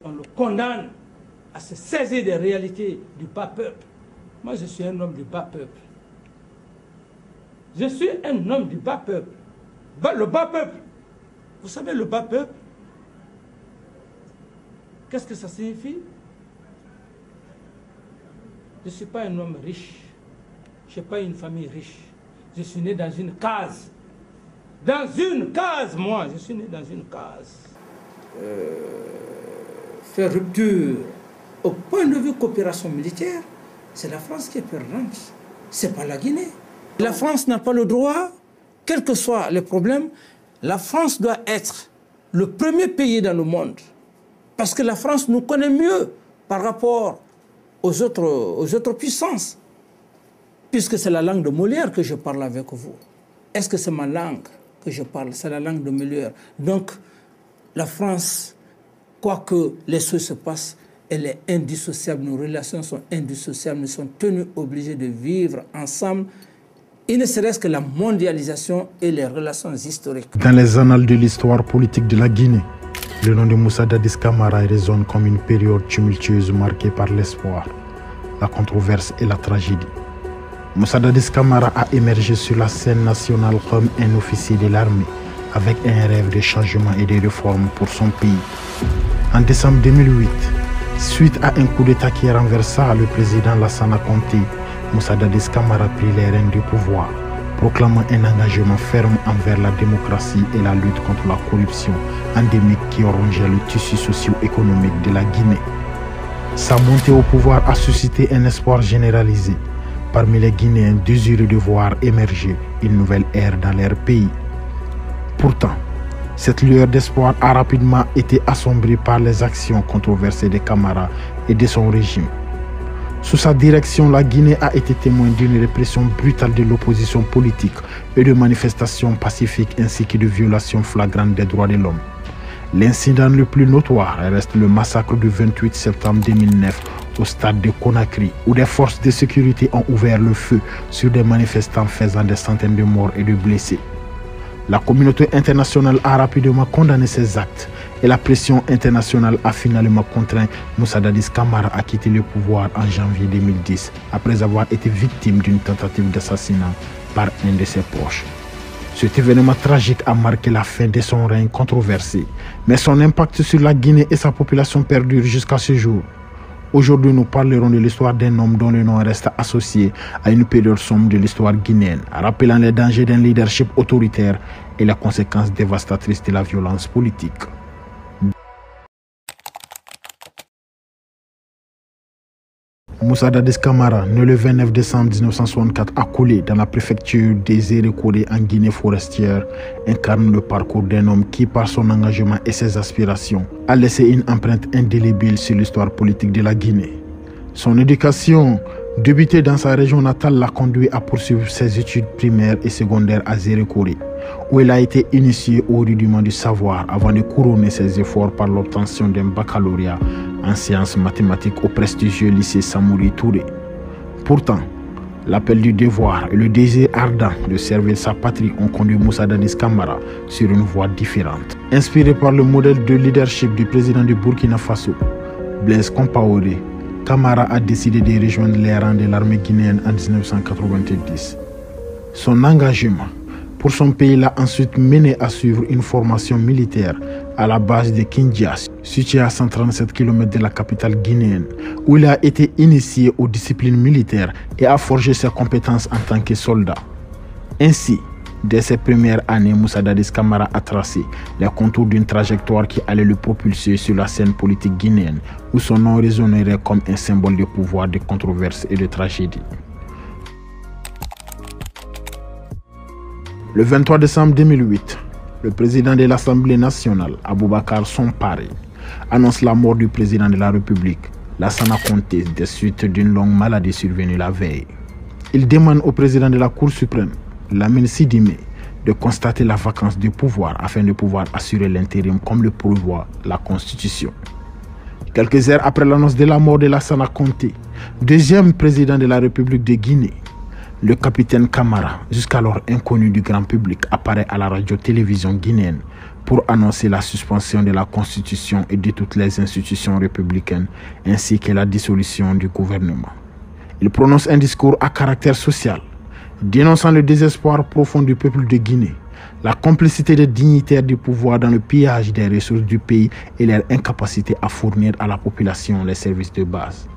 On le condamne à se saisir des réalités du bas peuple. Moi, je suis un homme du bas peuple. Je suis un homme du bas peuple. Le bas peuple. Vous savez, le bas peuple, qu'est-ce que ça signifie? Je ne suis pas un homme riche. Je n'ai pas une famille riche. Je suis né dans une case. Dans une case, moi. Je suis né dans une case. Faire rupture au point de vue coopération militaire, c'est la France qui est perdante. Ce n'est pas la Guinée. La France n'a pas le droit, quels que soient les problèmes, la France doit être le premier pays dans le monde. Parce que la France nous connaît mieux par rapport aux autres puissances. Puisque c'est la langue de Molière que je parle avec vous. Est-ce que c'est ma langue que je parle? C'est la langue de Molière. Donc, la France, quoi que les choses se passent, elle est indissociable. Nos relations sont indissociables. Nous sommes tenus obligés de vivre ensemble. Il ne serait-ce que la mondialisation et les relations historiques. Dans les annales de l'histoire politique de la Guinée, le nom de Moussa Dadis Camara résonne comme une période tumultueuse marquée par l'espoir, la controverse et la tragédie. Moussa Dadis Camara a émergé sur la scène nationale comme un officier de l'armée, avec un rêve de changement et de réformes pour son pays. En décembre 2008, suite à un coup d'État qui renversa le président Lassana Conté, Moussa Dadis Camara prit les rênes du pouvoir, proclamant un engagement ferme envers la démocratie et la lutte contre la corruption endémique qui rongeait le tissu socio-économique de la Guinée. Sa montée au pouvoir a suscité un espoir généralisé parmi les Guinéens désireux de voir émerger une nouvelle ère dans leur pays. Pourtant, cette lueur d'espoir a rapidement été assombrie par les actions controversées de Camara et de son régime. Sous sa direction, la Guinée a été témoin d'une répression brutale de l'opposition politique et de manifestations pacifiques ainsi que de violations flagrantes des droits de l'homme. L'incident le plus notoire reste le massacre du 28 septembre 2009 au stade de Conakry, où des forces de sécurité ont ouvert le feu sur des manifestants faisant des centaines de morts et de blessés. La communauté internationale a rapidement condamné ces actes et la pression internationale a finalement contraint Moussa Dadis Camara à quitter le pouvoir en janvier 2010 après avoir été victime d'une tentative d'assassinat par un de ses proches. Cet événement tragique a marqué la fin de son règne controversé, mais son impact sur la Guinée et sa population perdure jusqu'à ce jour. Aujourd'hui, nous parlerons de l'histoire d'un homme dont le nom reste associé à une période sombre de l'histoire guinéenne, rappelant les dangers d'un leadership autoritaire et les conséquences dévastatrices de la violence politique. Moussa Dadis Camara, né le 29 décembre 1964 à Koulé, dans la préfecture des Erekore en Guinée forestière, incarne le parcours d'un homme qui, par son engagement et ses aspirations, a laissé une empreinte indélébile sur l'histoire politique de la Guinée. Son éducation, débutée dans sa région natale, l'a conduit à poursuivre ses études primaires et secondaires à Erekore, où il a été initié au rudiment du savoir avant de couronner ses efforts par l'obtention d'un baccalauréat en sciences mathématiques au prestigieux lycée Samori Touré. Pourtant, l'appel du devoir et le désir ardent de servir sa patrie ont conduit Moussa Dadis Camara sur une voie différente. Inspiré par le modèle de leadership du président du Burkina Faso, Blaise Compaoré, Camara a décidé de rejoindre les rangs de l'armée guinéenne en 1990. Son engagement pour son pays l'a ensuite mené à suivre une formation militaire à la base de Kindia, située à 137 km de la capitale guinéenne, où il a été initié aux disciplines militaires et a forgé ses compétences en tant que soldat. Ainsi, dès ses premières années, Moussa Dadis Camara a tracé les contours d'une trajectoire qui allait le propulser sur la scène politique guinéenne, où son nom résonnerait comme un symbole de pouvoir, de controverse et de tragédie. Le 23 décembre 2008, le président de l'Assemblée nationale, Aboubacar Somparé, annonce la mort du président de la République, Lassana Conté, des suites d'une longue maladie survenue la veille. Il demande au président de la Cour suprême, Lamine Sidimé, de constater la vacance du pouvoir afin de pouvoir assurer l'intérim comme le prévoit la Constitution. Quelques heures après l'annonce de la mort de Lassana Conté, deuxième président de la République de Guinée, Le capitaine Camara, jusqu'alors inconnu du grand public, apparaît à la radio-télévision guinéenne pour annoncer la suspension de la Constitution et de toutes les institutions républicaines, ainsi que la dissolution du gouvernement. Il prononce un discours à caractère social, dénonçant le désespoir profond du peuple de Guinée, la complicité des dignitaires du pouvoir dans le pillage des ressources du pays et leur incapacité à fournir à la population les services de base.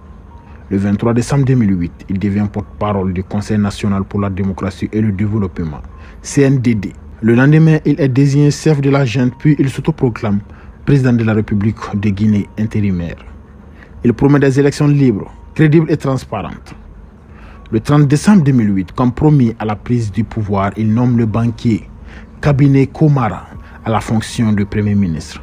Le 23 décembre 2008, il devient porte-parole du Conseil national pour la démocratie et le développement, CNDD. Le lendemain, il est désigné chef de la junte, puis il s'autoproclame président de la République de Guinée intérimaire. Il promet des élections libres, crédibles et transparentes. Le 30 décembre 2008, comme promis à la prise du pouvoir, il nomme le banquier Cabinet Camara à la fonction de Premier ministre.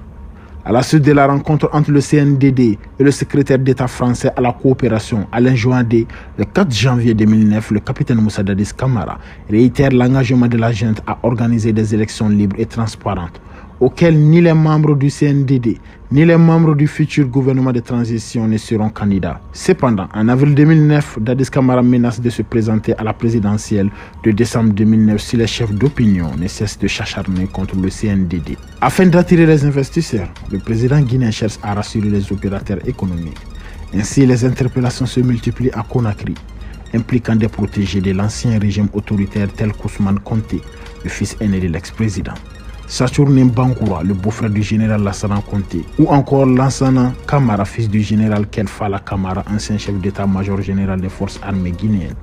À la suite de la rencontre entre le CNDD et le secrétaire d'État français à la coopération, Alain Joandé, le 4 janvier 2009, le capitaine Moussa Dadis Camara réitère l'engagement de la junte à organiser des élections libres et transparentes, auxquelles ni les membres du CNDD ni les membres du futur gouvernement de transition ne seront candidats. Cependant, en avril 2009, Dadis Camara menace de se présenter à la présidentielle de décembre 2009 si les chefs d'opinion ne cessent de s'acharner contre le CNDD. Afin d'attirer les investisseurs, le président guinéen cherche à rassurer les opérateurs économiques. Ainsi, les interpellations se multiplient à Conakry, impliquant des protégés de l'ancien régime autoritaire tel qu'Ousmane Conté, le fils aîné de l'ex-président. Saturnin Bangoura, le beau-frère du général Lassana Conté, ou encore Lansana Camara, fils du général Kelfala Camara, ancien chef d'état-major général des forces armées guinéennes.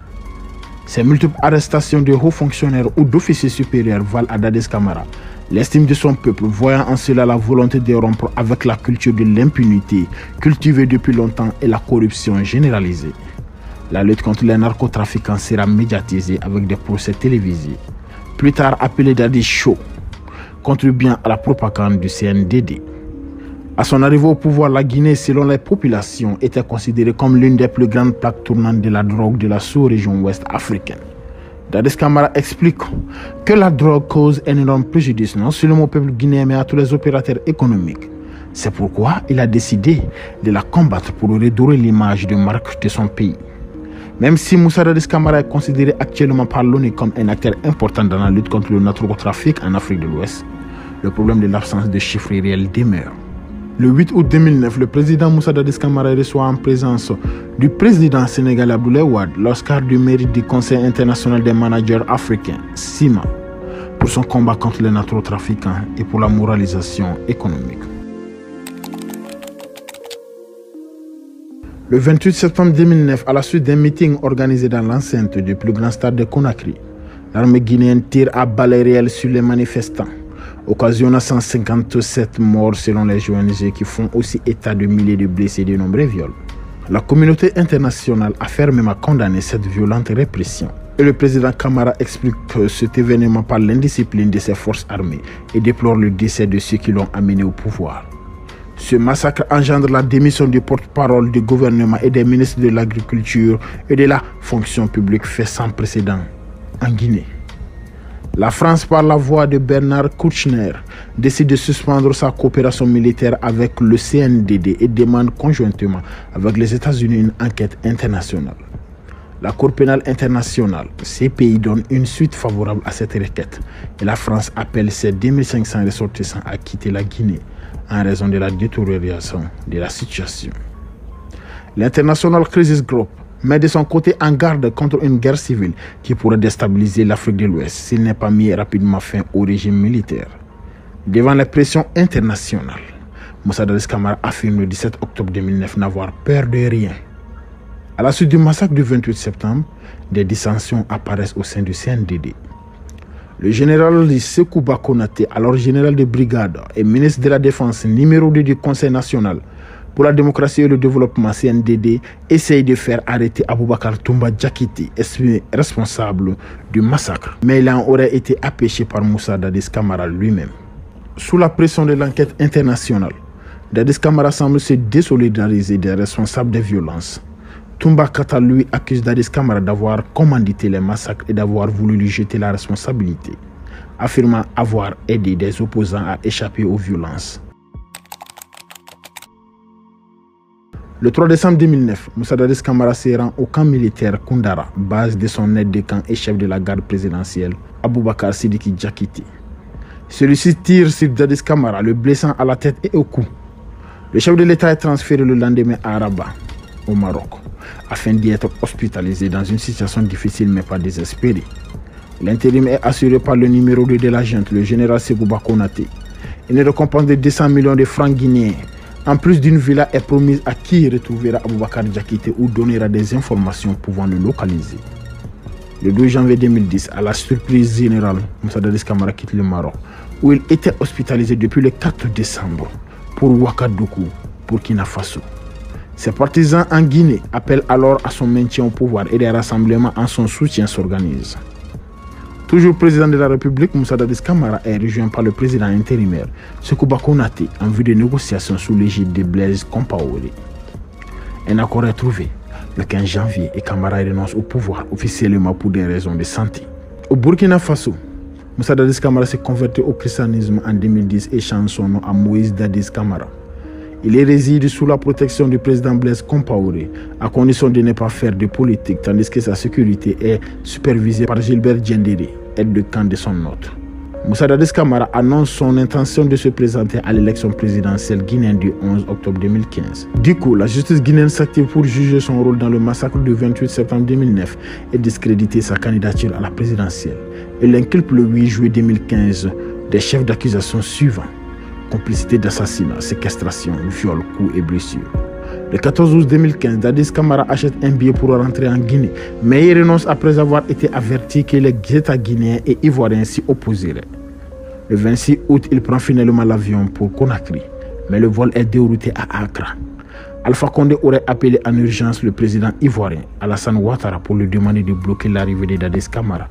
Ces multiples arrestations de hauts fonctionnaires ou d'officiers supérieurs valent à Dadis Camara l'estime de son peuple, voyant en cela la volonté de rompre avec la culture de l'impunité cultivée depuis longtemps et la corruption généralisée. La lutte contre les narcotrafiquants sera médiatisée avec des procès télévisés, plus tard appelé Dadis Show, contribuant à la propagande du CNDD. À son arrivée au pouvoir, la Guinée, selon les populations, était considérée comme l'une des plus grandes plaques tournantes de la drogue de la sous-région ouest africaine. Dadis Camara explique que la drogue cause un énorme préjudice non seulement au peuple guinéen mais à tous les opérateurs économiques. C'est pourquoi il a décidé de la combattre pour redorer l'image de marque de son pays. Même si Moussa Dadis Camara est considéré actuellement par l'ONU comme un acteur important dans la lutte contre le narcotrafic en Afrique de l'Ouest, le problème de l'absence de chiffres réels demeure. Le 8 août 2009, le président Moussa Dadis Camara reçoit en présence du président sénégalais Abdoulaye Wade l'Oscar du mérite du Conseil international des managers africains, CIMA, pour son combat contre les narcotrafiquants et pour la moralisation économique. Le 28 septembre 2009, à la suite d'un meeting organisé dans l'enceinte du plus grand stade de Conakry, l'armée guinéenne tire à balles réelles sur les manifestants, occasionnant 157 morts selon les ONG qui font aussi état de milliers de blessés et de nombreux viols. La communauté internationale a fermement condamné cette violente répression. Et le président Camara explique cet événement par l'indiscipline de ses forces armées et déplore le décès de ceux qui l'ont amené au pouvoir. Ce massacre engendre la démission du porte-parole du gouvernement et des ministres de l'Agriculture et de la fonction publique fait sans précédent en Guinée. La France, par la voix de Bernard Kouchner, décide de suspendre sa coopération militaire avec le CNDD et demande conjointement avec les États-Unis une enquête internationale. La Cour pénale internationale, CPI, donne une suite favorable à cette requête et la France appelle ses 2500 ressortissants à quitter la Guinée en raison de la détérioration de la situation. L'International Crisis Group met de son côté en garde contre une guerre civile qui pourrait déstabiliser l'Afrique de l'Ouest s'il n'est pas mis rapidement fin au régime militaire. Devant les pressions internationales, Moussa Dadis Camara affirme le 17 octobre 2009 n'avoir peur de rien. À la suite du massacre du 28 septembre, des dissensions apparaissent au sein du CNDD. Le général Sekouba Konaté, alors général de brigade et ministre de la Défense numéro 2 du Conseil national pour la démocratie et le développement CNDD, essaye de faire arrêter Aboubakar Toumba Diakité, responsable du massacre. Mais il en aurait été empêché par Moussa Dadis Camara lui-même. Sous la pression de l'enquête internationale, Dadis Camara semble se désolidariser des responsables des violences. Toumba Kata lui accuse Dadis Camara d'avoir commandité les massacres et d'avoir voulu lui jeter la responsabilité, affirmant avoir aidé des opposants à échapper aux violences. Le 3 décembre 2009, Moussa Dadis Camara se rend au camp militaire Koundara, base de son aide de camp et chef de la garde présidentielle, Aboubakar Sidiki Diakité. Celui-ci tire sur Dadis Camara, le blessant à la tête et au cou. Le chef de l'État est transféré le lendemain à Rabat, au Maroc, afin d'y être hospitalisé dans une situation difficile mais pas désespérée. L'intérim est assuré par le numéro 2 de la junte, le général Ségouba Konaté. Une récompense de 200 millions de francs guinéens, en plus d'une villa, est promise à qui retrouvera Aboubakar Diakité ou donnera des informations pouvant le localiser. Le 12 janvier 2010, à la surprise générale, Moussa Dadis Camara quitte le Maroc, où il était hospitalisé depuis le 4 décembre pour Ouagadougou, Burkina Faso. Ses partisans en Guinée appellent alors à son maintien au pouvoir et des rassemblements en son soutien s'organisent. Toujours président de la République, Moussa Dadis Camara est rejoint par le président intérimaire, Ségouba Konaté, en vue de négociations sous l'égide de Blaise Compaoré. Un accord est trouvé le 15 janvier et Camara renonce au pouvoir officiellement pour des raisons de santé. Au Burkina Faso, Moussa Dadis Camara s'est converti au christianisme en 2010 et change son nom à Moïse Dadis Camara. Il réside sous la protection du président Blaise Compaoré, à condition de ne pas faire de politique, tandis que sa sécurité est supervisée par Gilbert Diendéré, aide de camp de son hôte. Moussa Dadis Camara annonce son intention de se présenter à l'élection présidentielle guinéenne du 11 octobre 2015. Du coup, la justice guinéenne s'active pour juger son rôle dans le massacre du 28 septembre 2009 et discréditer sa candidature à la présidentielle. Il inculpe le 8 juillet 2015 des chefs d'accusation suivants: complicité d'assassinat, séquestration, viol, coups et blessures. Le 14 août 2015, Dadis Camara achète un billet pour rentrer en Guinée, mais il renonce après avoir été averti que les États guinéens et ivoiriens s'y opposeraient. Le 26 août, il prend finalement l'avion pour Conakry, mais le vol est dérouté à Accra. Alpha Condé aurait appelé en urgence le président ivoirien Alassane Ouattara pour lui demander de bloquer l'arrivée de Dadis Camara.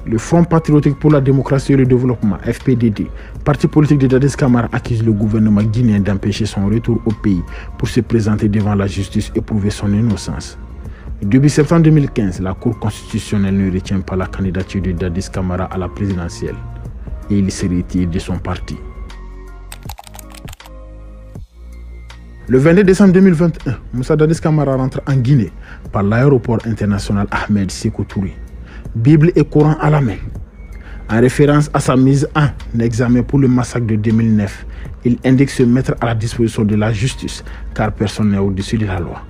Le Front patriotique pour la démocratie et le développement, FPDD, parti politique de Dadis Camara, accuse le gouvernement guinéen d'empêcher son retour au pays pour se présenter devant la justice et prouver son innocence. Depuis septembre 2015, la Cour constitutionnelle ne retient pas la candidature de Dadis Camara à la présidentielle et il se retire de son parti. Le 22 décembre 2021, Moussa Dadis Camara rentre en Guinée par l'aéroport international Ahmed Sékou Touré, Bible et Coran à la main. En référence à sa mise en examen pour le massacre de 2009, il indique se mettre à la disposition de la justice car personne n'est au-dessus de la loi.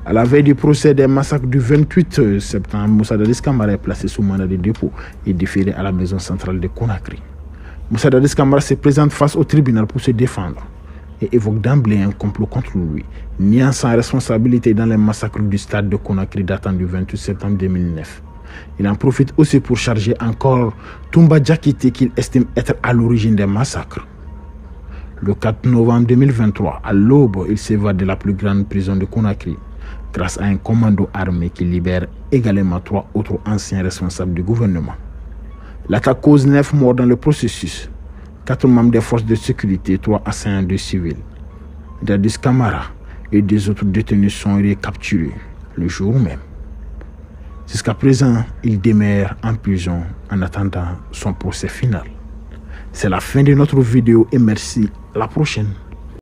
À la veille du procès des massacres du 28 septembre, Moussa Dadis Camara est placé sous mandat de dépôt et déféré à la maison centrale de Conakry. Moussa Dadis Camara se présente face au tribunal pour se défendre et évoque d'emblée un complot contre lui, niant sa responsabilité dans les massacres du stade de Conakry datant du 28 septembre 2009. Il en profite aussi pour charger encore Toumba Diakité qu'il estime être à l'origine des massacres. Le 4 novembre 2023, à l'aube, il s'évade de la plus grande prison de Conakry grâce à un commando armé qui libère également 3 autres anciens responsables du gouvernement. L'attaque cause 9 morts dans le processus, 4 membres des forces de sécurité, 3 assaillants de civils. Dadis Camara et 2 autres détenus sont recapturés le jour même. Jusqu'à présent, il demeure en prison en attendant son procès final. C'est la fin de notre vidéo et merci. À la prochaine.